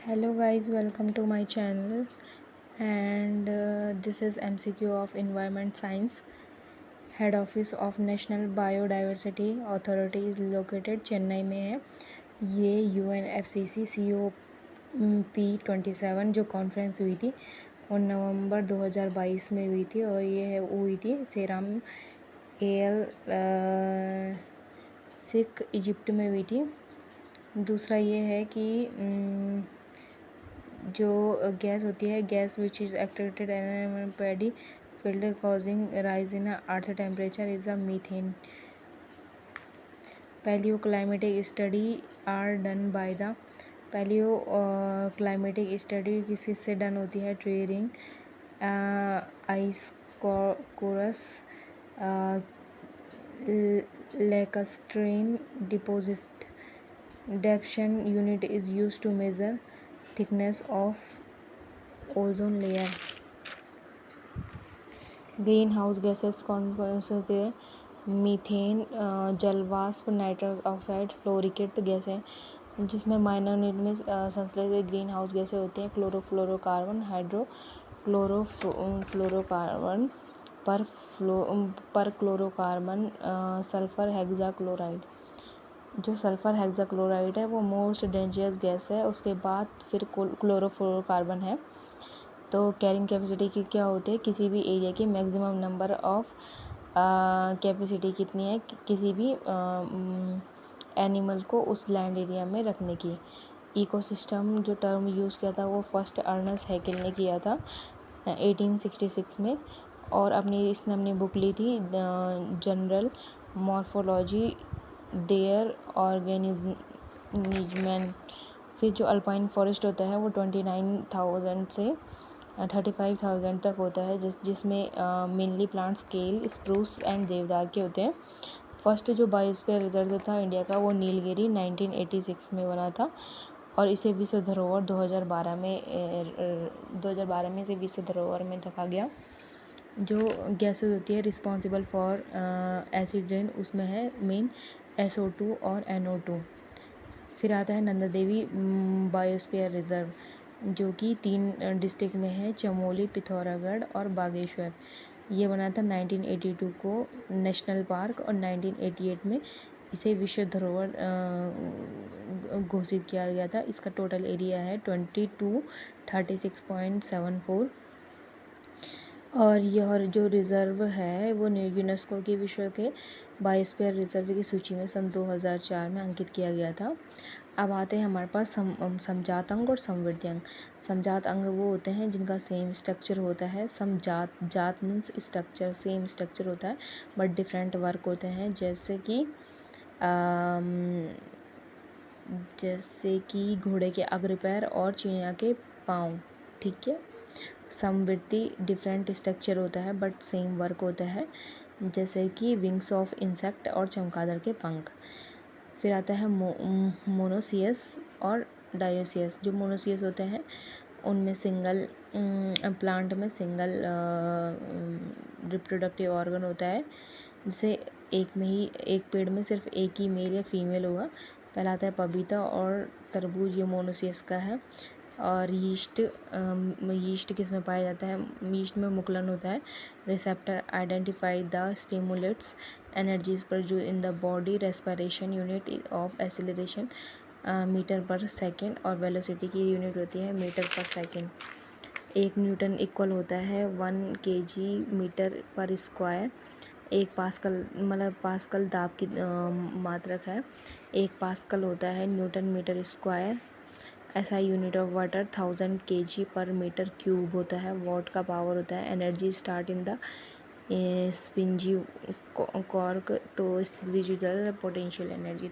Hello guys, welcome to my channel and this is MCQ of Environment Science. Head office of National Biodiversity Authority is located Chennai में है। ये UNFCCC COP27 जो conference हुई थी वो नवंबर 2022 में हुई थी और ये हुई थी सेराम एल सिक इजिप्ट में हुई थी। दूसरा ये है कि जो गैस होती है, gas which is activated in paddy field causing rise in earth temperature is a methane. Paleo climatic study are done by the paleo climatic study किससे डन होती है? Tree ring ice cores lacustrine deposit Dobson unit is use to measure thickness of ozone layer. Greenhouse gases कौन कौन से होते हैं? Methane, जलवाष्प, nitrous oxide, फ्लोरिकेट gas है जिसमें माइनर यूनिट में संश्लेषित ग्रीन हाउस गैसें होती हैं। क्लोरोफ्लोरोकार्बन, हाइड्रोक्लोरोफ्लोरोकार्बन, पर क्लोरोकार्बन, सल्फर हेक्साक्लोराइड। जो सल्फ़र हेक्साक्लोराइड है वो मोस्ट डेंजरस गैस है। उसके बाद फिर क्लोरोफ्लोरोकार्बन है। तो कैरिंग कैपेसिटी की क्या होती है? किसी भी एरिया की मैक्सिमम नंबर ऑफ कैपेसिटी कितनी है किसी भी एनिमल को उस लैंड एरिया में रखने की। इकोसिस्टम जो टर्म यूज़ किया था वो फर्स्ट अर्नेस्ट हैकेल ने किया था 1866 में और इसने अपनी बुक ली थी जनरल मॉर्फोलॉजी देयर ऑर्गेनिज्म। फिर जो अल्पाइन फॉरेस्ट होता है वो 29,000 से 35,000 तक होता है जिसमें मेनली प्लांट्स केल, स्प्रूस एंड देवदार के होते हैं। फर्स्ट जो बायोस्फीयर रिजर्व था इंडिया का वो नीलगिरी 1986 में बना था और इसे विश्व धरोहर 2012 में इसे विश्व धरोहर में रखा गया। जो गैसेस होती है रिस्पॉन्सिबल फॉर एसिड रेन उसमें है मेन SO2 और NO2। फिर आता है नंदा देवी बायोस्फीयर रिजर्व जो कि 3 डिस्ट्रिक्ट में है, चमोली, पिथौरागढ़ और बागेश्वर। ये बना था 1982 को नेशनल पार्क और 1988 में इसे विश्व धरोहर घोषित किया गया था। इसका टोटल एरिया है 2236.74 और यह जो रिज़र्व है वो यूनेस्को की विश्व के बायोस्फीयर रिजर्व की सूची में सन 2004 में अंकित किया गया था। अब आते हैं हमारे पास समजात अंग और समवृद्धि अंग। समजात अंग वो होते हैं जिनका सेम स्ट्रक्चर होता है। जात मीन्स स्ट्रक्चर, सेम स्ट्रक्चर होता है बट डिफरेंट वर्क होते हैं जैसे कि घोड़े के अग्रपैर और चिड़िया के पाँव। ठीक है। समवृद्धि डिफरेंट स्ट्रक्चर होता है बट सेम वर्क होता है जैसे कि विंग्स ऑफ इंसेक्ट और चमगादड़ के पंख। फिर आता है मोनोसियस और डायोसियस। जो मोनोसियस होते हैं उनमें सिंगल प्लांट में सिंगल रिप्रोडक्टिव ऑर्गन होता है जैसे एक पेड़ में सिर्फ एक ही मेल या फीमेल होगा। पहला आता है पपीता और तरबूज, ये मोनोसियस का है। और यीस्ट किस में पाया जाता है? यीस्ट में मुकुलन होता है। Receptor identify the stimulates energies produce in the body. Respiration unit of acceleration metre per second और वेलोसिटी की यूनिट होती है metre per second. 1 Newton equal होता है 1 kg मीटर पर स्क्वायर। 1 पास्कल मतलब पास्कल दाब की मात्रक है। 1 पास्कल होता है newton metre square. SI unit of water 1000 kg पर मीटर क्यूब होता है। वॉट का पावर होता है। Energy stored in the spongy cork, तो स्थिति जो है पोटेंशियल एनर्जी